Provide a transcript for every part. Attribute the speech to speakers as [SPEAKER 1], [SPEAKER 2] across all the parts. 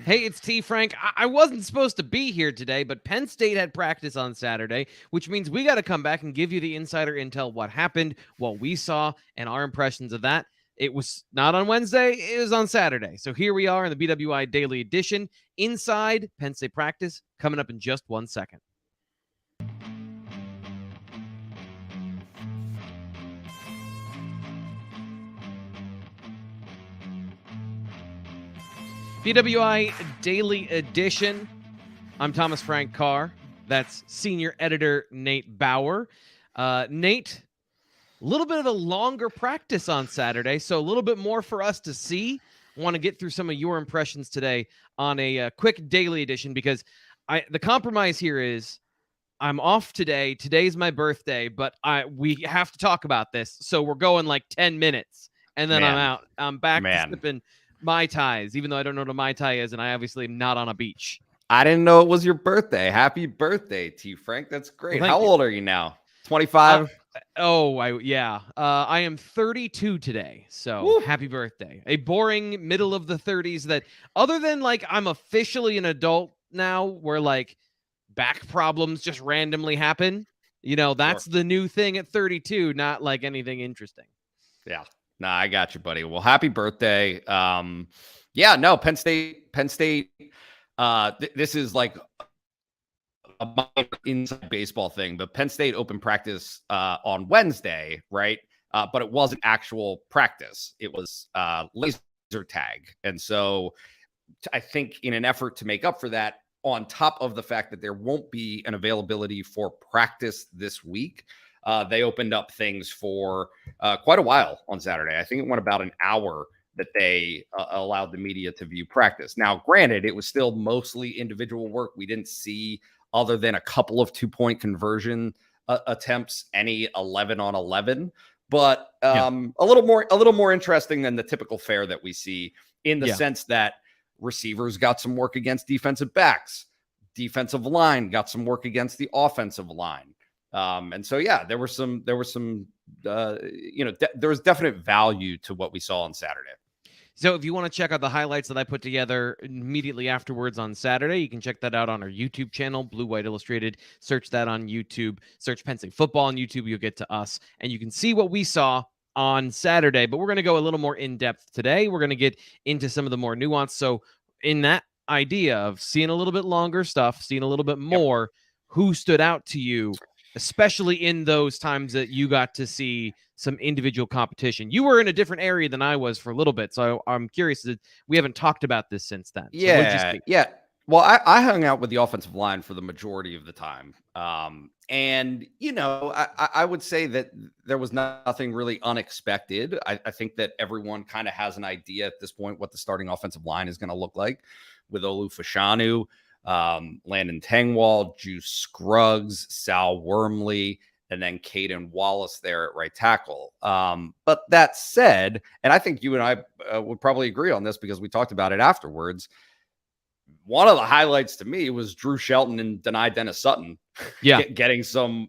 [SPEAKER 1] Hey, it's T-Frank. I wasn't supposed to be here today, but Penn State had practice on Saturday, which means we got to come back and give you the insider intel, what happened, what we saw, and our impressions of that. It was not on Wednesday, it was on Saturday. So here we are in the BWI Daily Edition, inside Penn State practice, coming up in just 1 second. BWI Daily Edition. I'm Thomas Frank Carr. That's senior editor Nate Bauer. Nate, a little bit of a longer practice on Saturday, so a little bit more for us to see. I want to get through some of your impressions today on a quick daily edition because the compromise here is I'm off today. Today's my birthday, but we have to talk about this. So we're going like 10 minutes, and then I'm out. I'm back to sipping Mai Tais, even though I don't know what a Mai Tai is, and I obviously am not on a beach.
[SPEAKER 2] I didn't know it was your birthday. Happy birthday, T-Frank. That's great. Well, How old are you now? 25?
[SPEAKER 1] I am 32 today, so Woo. Happy birthday. A boring middle of the 30s that, other than like I'm officially an adult now, where like back problems just randomly happen. You know, that's the new thing at 32, not like anything interesting.
[SPEAKER 2] Yeah. Nah, I got you, buddy. Well, happy birthday. Penn State. This is like a minor inside baseball thing, but Penn State opened practice on Wednesday, right? But it wasn't actual practice. It was laser tag. And so I think in an effort to make up for that, on top of the fact that there won't be an availability for practice this week, they opened up things for quite a while on Saturday. I think it went about an hour that they allowed the media to view practice. Now, granted, it was still mostly individual work. We didn't see, other than a couple of 2-point conversion attempts, any 11 on 11, but a little more interesting than the typical fare that we see in the sense that receivers got some work against defensive backs, defensive line got some work against the offensive line. And so, there was definite value to what we saw on Saturday.
[SPEAKER 1] So if you want to check out the highlights that I put together immediately afterwards on Saturday, you can check that out on our YouTube channel, Blue White Illustrated. Search that on YouTube. Search Penn State football on YouTube. You'll get to us, and you can see what we saw on Saturday. But we're going to go a little more in-depth today. We're going to get into some of the more nuance. So in that idea of seeing a little bit longer stuff, seeing a little bit more, who stood out to you, especially in those times that you got to see some individual competition? You were in a different area than I was for a little bit, so I'm curious that we haven't talked about this since then.
[SPEAKER 2] So Well, I hung out with the offensive line for the majority of the time. And, I would say that there was nothing really unexpected. I think that everyone kind of has an idea at this point what the starting offensive line is going to look like with Olu Fashanu, Landon Tengwall, Juice Scruggs, Sal Wormley, and then Caden Wallace there at right tackle. But that said, and I think you and I would probably agree on this because we talked about it afterwards, one of the highlights to me was Drew Shelton and Dennis-Sutton getting some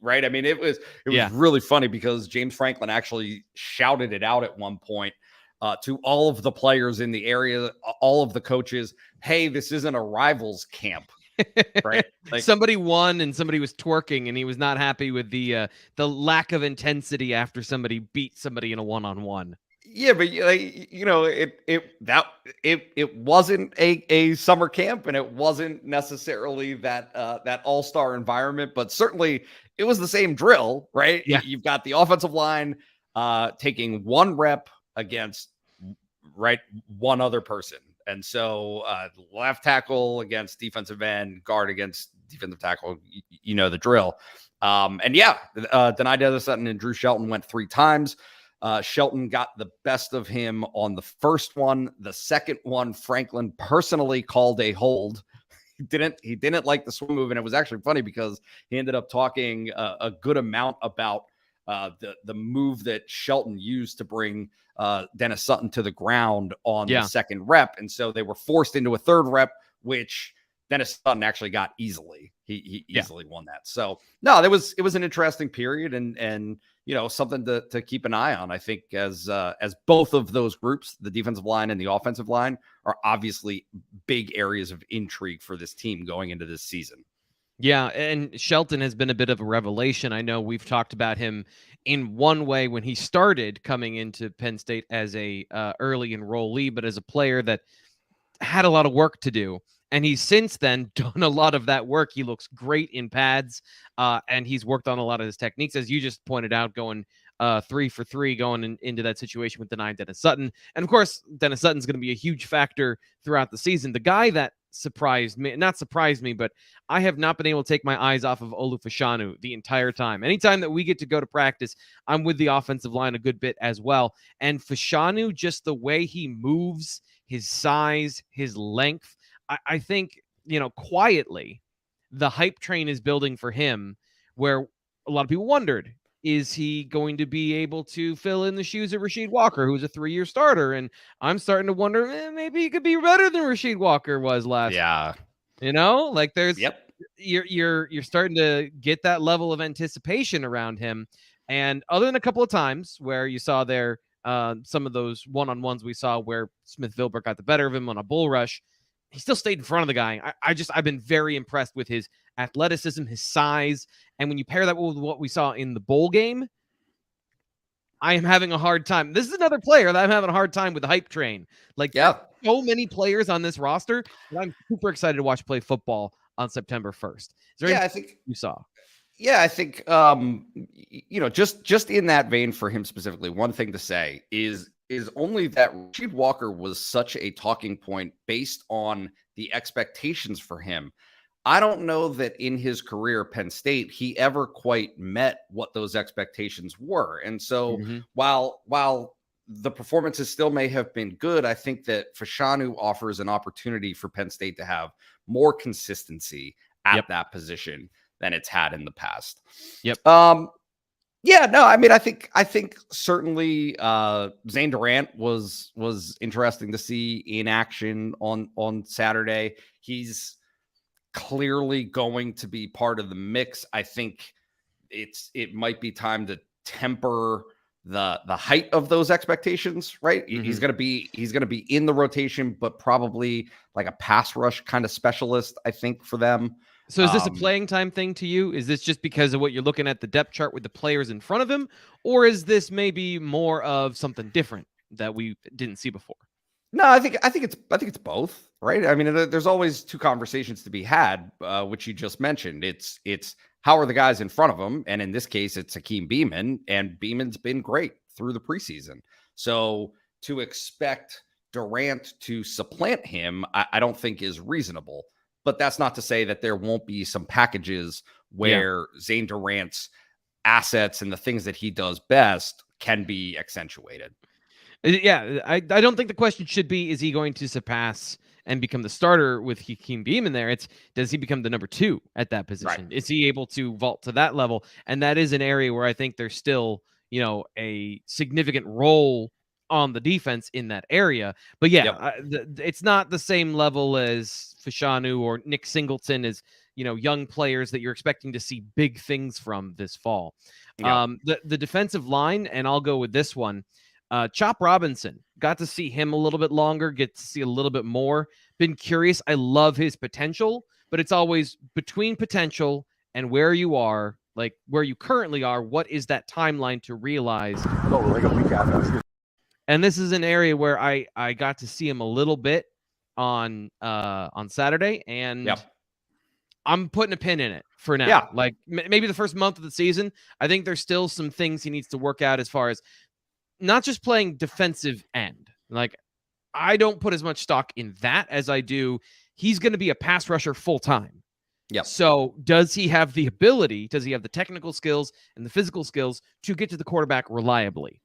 [SPEAKER 2] right. I mean, it was really funny because James Franklin actually shouted it out at one point to all of the players in the area, all of the coaches. Hey, this isn't a rivals camp, right?
[SPEAKER 1] Like, somebody won and somebody was twerking, and he was not happy with the lack of intensity after somebody beat somebody in a one-on-one.
[SPEAKER 2] Yeah, but it wasn't a summer camp, and it wasn't necessarily that all-star environment, but certainly it was the same drill, right?
[SPEAKER 1] Yeah.
[SPEAKER 2] You've got the offensive line taking one rep against one other person. And so left tackle against defensive end, guard against defensive tackle, the drill. Dani Dennis-Sutton and Drew Shelton went 3 times. Shelton got the best of him on the first one. The second one, Franklin personally called a hold. He didn't like the swim move, and it was actually funny because he ended up talking a good amount about the move that Shelton used to bring Dennis-Sutton to the ground on the second rep. And so they were forced into a third rep, which Dennis-Sutton actually got easily. He easily won that. So no, it was an interesting period. And something to keep an eye on. I think as both of those groups, the defensive line and the offensive line, are obviously big areas of intrigue for this team going into this season.
[SPEAKER 1] Yeah, and Shelton has been a bit of a revelation. I know we've talked about him in one way when he started coming into Penn State as a early enrollee, but as a player that had a lot of work to do. And he's since then done a lot of that work. He looks great in pads, and he's worked on a lot of his techniques, as you just pointed out, going 3 for 3 going into that situation with Dani and Dennis-Sutton. And of course, Dennis-Sutton's going to be a huge factor throughout the season. The guy that not surprised me, but I have not been able to take my eyes off of Olu Fashanu the entire time. Anytime that we get to go to practice, I'm with the offensive line a good bit as well. And Fashanu, just the way he moves, his size, his length, I think, quietly, the hype train is building for him, where a lot of people wondered, is he going to be able to fill in the shoes of Rasheed Walker, who's a 3-year starter? And I'm starting to wonder, maybe he could be better than Rasheed Walker was last year. Like there's, you're starting to get that level of anticipation around him. And other than a couple of times where you saw there, some of those one-on-ones we saw where Smith-Vilbert got the better of him on a bull rush, he still stayed in front of the guy. I've been very impressed with his athleticism, his size. And when you pair that with what we saw in the bowl game, I am having a hard time. This is another player that I'm having a hard time with the hype train. So many players on this roster that I'm super excited to watch play football on September 1st. Is there
[SPEAKER 2] I think
[SPEAKER 1] you saw?
[SPEAKER 2] Yeah, I think, just in that vein for him specifically, one thing to say is only that Rasheed Walker was such a talking point based on the expectations for him. I don't know that in his career at Penn State, he ever quite met what those expectations were. And so while the performances still may have been good, I think that Fashanu offers an opportunity for Penn State to have more consistency at that position than it's had in the past. I think certainly Zane Durant was interesting to see in action on Saturday. He's clearly going to be part of the mix. I think it might be time to temper the height of those expectations, right? He's going to be in the rotation, but probably like a pass rush kind of specialist, I think, for them.
[SPEAKER 1] So is this a playing time thing to you? Is this just because of what you're looking at the depth chart with the players in front of him? Or is this maybe more of something different that we didn't see before?
[SPEAKER 2] No, I think it's both, right? I mean, there's always two conversations to be had, which you just mentioned. It's how are the guys in front of him? And in this case, it's Hakeem Beamon, and Beamon's been great through the preseason. So to expect Durant to supplant him, I don't think is reasonable. But that's not to say that there won't be some packages where Zane Durant's assets and the things that he does best can be accentuated.
[SPEAKER 1] Yeah, I don't think the question should be, is he going to surpass and become the starter with Hakeem Beamon there? It's, does he become the number 2 at that position? Right. Is he able to vault to that level? And that is an area where I think there's still, a significant role on the defense in that area. But it's not the same level as Fashanu or Nick Singleton as, young players that you're expecting to see big things from this fall. The defensive line, and I'll go with this one, Chop Robinson, got to see him a little bit longer, get to see a little bit more. Been curious. I love his potential, but it's always between potential and where you are, like where you currently are. What is that timeline to realize?
[SPEAKER 3] Like a week after.
[SPEAKER 1] And this is an area where I got to see him a little bit on Saturday, and I'm putting a pin in it for now.
[SPEAKER 2] Yeah.
[SPEAKER 1] Like maybe the first month of the season, I think there's still some things he needs to work out as far as not just playing defensive end. Like, I don't put as much stock in that as I do. He's going to be a pass rusher full time.
[SPEAKER 2] Yeah.
[SPEAKER 1] So does he have the ability? Does he have the technical skills and the physical skills to get to the quarterback reliably?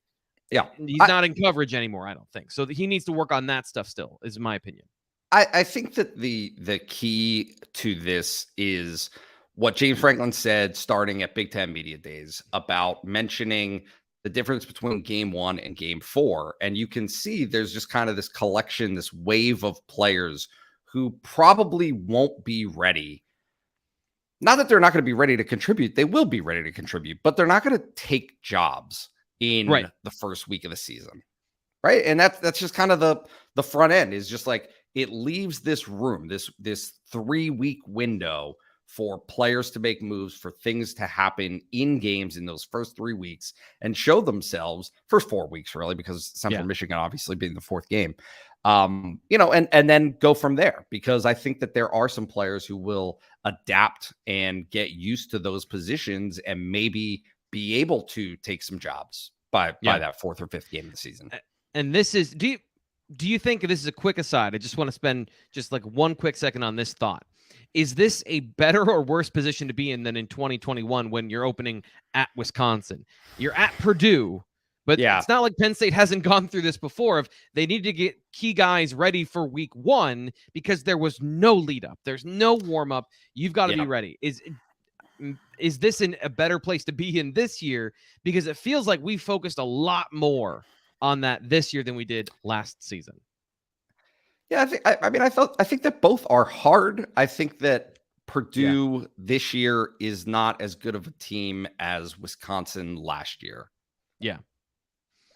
[SPEAKER 2] Yeah.
[SPEAKER 1] He's not in coverage anymore, I don't think. So he needs to work on that stuff still, is my opinion.
[SPEAKER 2] I think that the key to this is what James Franklin said starting at Big Ten Media Days about mentioning the difference between game 1 and game 4. And you can see there's just kind of this collection, this wave of players who probably won't be ready not that they're not going to be ready to contribute. They will be ready to contribute, but they're not going to take jobs in the first week of the season. Right. And that's just kind of the front end is just like it leaves this room, this 3-week window for players to make moves, for things to happen in games in those first 3 weeks and show themselves. First 4 weeks, really, because Central Michigan obviously being the fourth game. And then go from there, because I think that there are some players who will adapt and get used to those positions and maybe be able to take some jobs by that fourth or fifth game of the season.
[SPEAKER 1] And this is, do you think, this is a quick aside, I just want to spend just like one quick second on this thought. Is this a better or worse position to be in than in 2021 when you're opening at Wisconsin? You're at Purdue, but it's not like Penn State hasn't gone through this before. If they need to get key guys ready for week 1 because there was no lead up, there's no warm up, you've got to be ready. Is this a better place to be in this year? Because it feels like we focused a lot more on that this year than we did last season.
[SPEAKER 2] Yeah, I think that both are hard. I think that Purdue this year is not as good of a team as Wisconsin last year.
[SPEAKER 1] Yeah.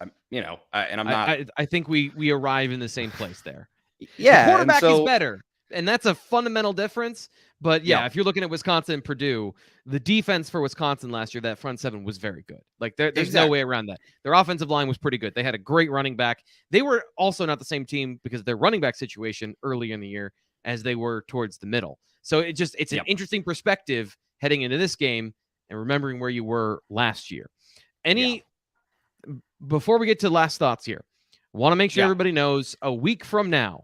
[SPEAKER 2] I
[SPEAKER 1] think we arrive in the same place there.
[SPEAKER 2] Yeah.
[SPEAKER 1] The quarterback is better, and that's a fundamental difference. But if you're looking at Wisconsin and Purdue, the defense for Wisconsin last year, that front seven was very good. Like there's no way around that. Their offensive line was pretty good. They had a great running back. They were also not the same team because of their running back situation early in the year as they were towards the middle. So it's an interesting perspective heading into this game and remembering where you were last year. Before we get to last thoughts here, I want to make sure everybody knows a week from now,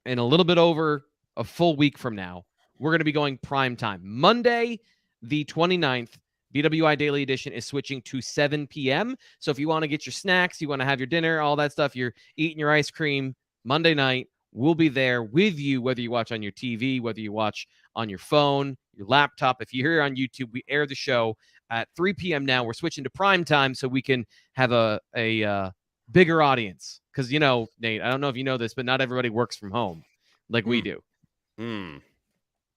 [SPEAKER 1] and a little bit over a full week from now, we're going to be going prime time. Monday, the 29th, BWI Daily Edition is switching to 7 p.m. So if you want to get your snacks, you want to have your dinner, all that stuff, you're eating your ice cream, Monday night, we'll be there with you, whether you watch on your TV, whether you watch on your phone, your laptop. If you're here on YouTube, we air the show at 3 p.m. now. We're switching to prime time so we can have a bigger audience. Because, Nate, I don't know if you know this, but not everybody works from home like we do.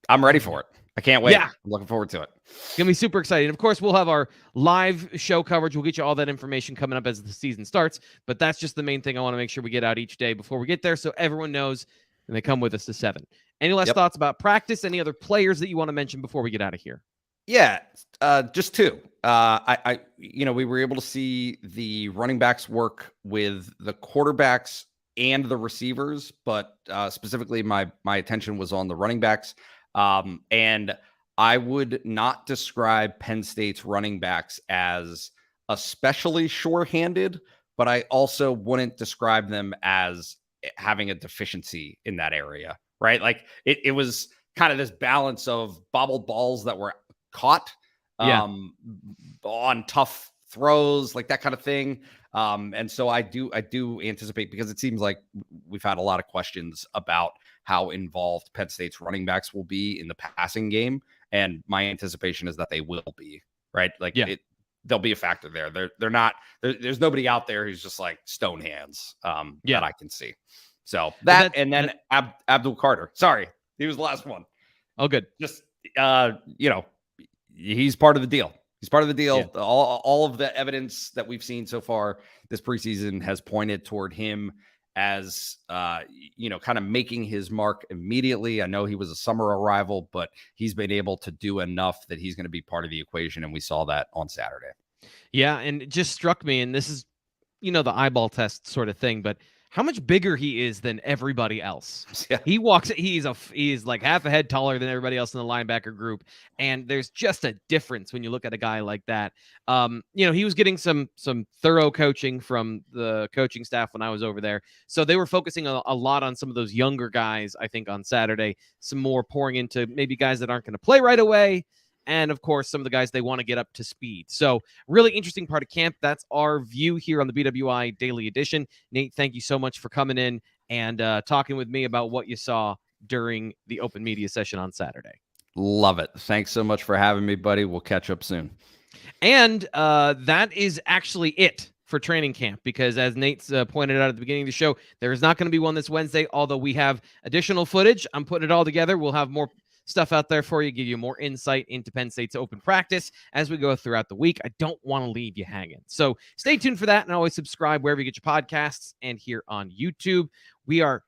[SPEAKER 2] I'm ready for it. I can't wait.
[SPEAKER 1] Yeah.
[SPEAKER 2] I'm looking forward to it.
[SPEAKER 1] It's going to be super exciting. Of course, we'll have our live show coverage. We'll get you all that information coming up as the season starts. But that's just the main thing I want to make sure we get out each day before we get there so everyone knows and they come with us to 7. Any last thoughts about practice? Any other players that you want to mention before we get out of here?
[SPEAKER 2] Yeah, just 2. We were able to see the running backs work with the quarterbacks and the receivers, but specifically my attention was on the running backs. And I would not describe Penn State's running backs as especially sure-handed, but I also wouldn't describe them as having a deficiency in that area, right? Like it was kind of this balance of bobbled balls that were caught on tough throws, like that kind of thing. And so I do anticipate, because it seems like we've had a lot of questions about how involved Penn State's running backs will be in the passing game. And my anticipation is that they will be, right? Like they'll be a factor there. They're not, there's nobody out there who's just like stone hands that I can see. So and then Abdul Carter, sorry, he was the last one.
[SPEAKER 1] Oh, good.
[SPEAKER 2] Just, he's part of the deal. He's part of the deal. Yeah. All of the evidence that we've seen so far this preseason has pointed toward him as, kind of making his mark immediately. I know he was a summer arrival, but he's been able to do enough that he's going to be part of the equation. And we saw that on Saturday.
[SPEAKER 1] Yeah. And it just struck me, and this is, the eyeball test sort of thing, but how much bigger he is than everybody else. Yeah. He's like half a head taller than everybody else in the linebacker group. And there's just a difference when you look at a guy like that. He was getting some thorough coaching from the coaching staff when I was over there. So they were focusing a lot on some of those younger guys, I think, on Saturday, some more pouring into maybe guys that aren't going to play right away. And, of course, some of the guys they want to get up to speed. So really interesting part of camp. That's our view here on the BWI Daily Edition. Nate, thank you so much for coming in and talking with me about what you saw during the open media session on Saturday.
[SPEAKER 2] Love it. Thanks so much for having me, buddy. We'll catch up soon.
[SPEAKER 1] And that is actually it for training camp, because as Nate's pointed out at the beginning of the show, there is not going to be one this Wednesday, although we have additional footage. I'm putting it all together. We'll have more stuff out there for you, give you more insight into Penn State's open practice as we go throughout the week. I don't want to leave you hanging. So stay tuned for that, and always subscribe wherever you get your podcasts and here on YouTube. We are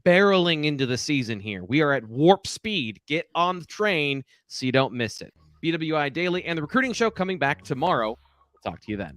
[SPEAKER 1] barreling into the season here. We are at warp speed. Get on the train so you don't miss it. BWI Daily and the Recruiting Show coming back tomorrow. We'll talk to you then.